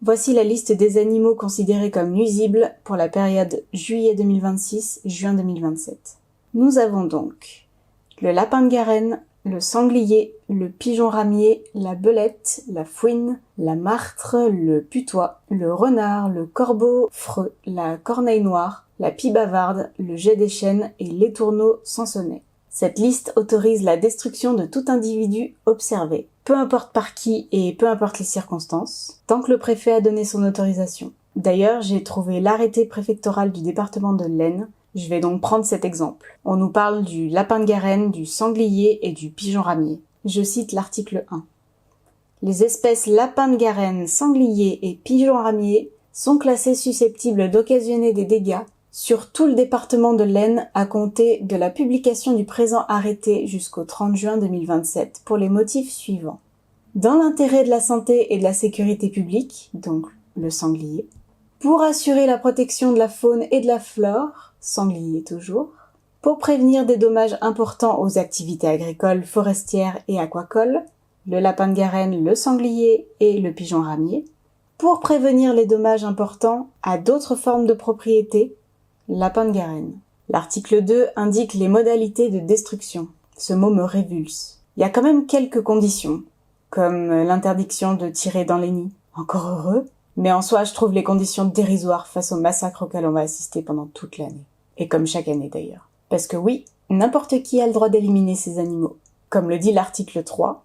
Voici la liste des animaux considérés comme nuisibles pour la période juillet 2026-juin 2027. Nous avons donc le lapin de Garenne, le sanglier, le pigeon ramier, la belette, la fouine, la martre, le putois, le renard, le corbeau freux, la corneille noire, la pie bavarde, le jet des chênes et l'étourneau sansonnet. Cette liste autorise la destruction de tout individu observé, peu importe par qui et peu importe les circonstances, tant que le préfet a donné son autorisation. D'ailleurs, j'ai trouvé l'arrêté préfectoral du département de l'Aisne. Je vais donc prendre cet exemple. On nous parle du lapin de Garenne, du sanglier et du pigeon ramier. Je cite l'article 1. Les espèces lapin de Garenne, sanglier et pigeon ramier sont classées susceptibles d'occasionner des dégâts sur tout le département de l'Aisne à compter de la publication du présent arrêté jusqu'au 30 juin 2027 pour les motifs suivants. Dans l'intérêt de la santé et de la sécurité publique, donc le sanglier, pour assurer la protection de la faune et de la flore, sanglier toujours, pour prévenir des dommages importants aux activités agricoles, forestières et aquacoles, le lapin de Garenne, le sanglier et le pigeon ramier, pour prévenir les dommages importants à d'autres formes de propriété, lapin de Garenne. L'article 2 indique les modalités de destruction. Ce mot me révulse. Il y a quand même quelques conditions, comme l'interdiction de tirer dans les nids. Encore heureux. Mais en soi, je trouve les conditions dérisoires face au massacre auquel on va assister pendant toute l'année. Et comme chaque année d'ailleurs. Parce que oui, n'importe qui a le droit d'éliminer ces animaux. Comme le dit l'article 3,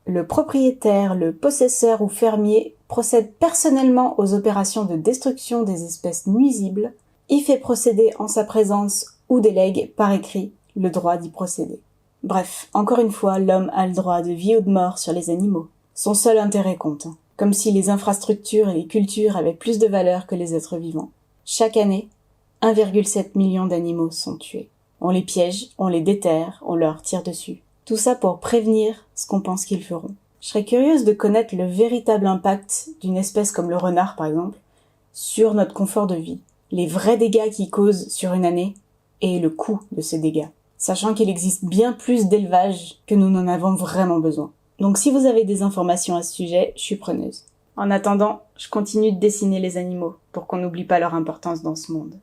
le propriétaire, le possesseur ou fermier procède personnellement aux opérations de destruction des espèces nuisibles, y fait procéder en sa présence ou délègue par écrit le droit d'y procéder. Bref, encore une fois, l'homme a le droit de vie ou de mort sur les animaux. Son seul intérêt compte. Comme si les infrastructures et les cultures avaient plus de valeur que les êtres vivants. Chaque année, 1,7 million d'animaux sont tués. On les piège, on les déterre, on leur tire dessus. Tout ça pour prévenir ce qu'on pense qu'ils feront. Je serais curieuse de connaître le véritable impact d'une espèce comme le renard, par exemple, sur notre confort de vie. Les vrais dégâts qu'il cause sur une année et le coût de ces dégâts. Sachant qu'il existe bien plus d'élevage que nous n'en avons vraiment besoin. Donc si vous avez des informations à ce sujet, je suis preneuse. En attendant, je continue de dessiner les animaux pour qu'on n'oublie pas leur importance dans ce monde.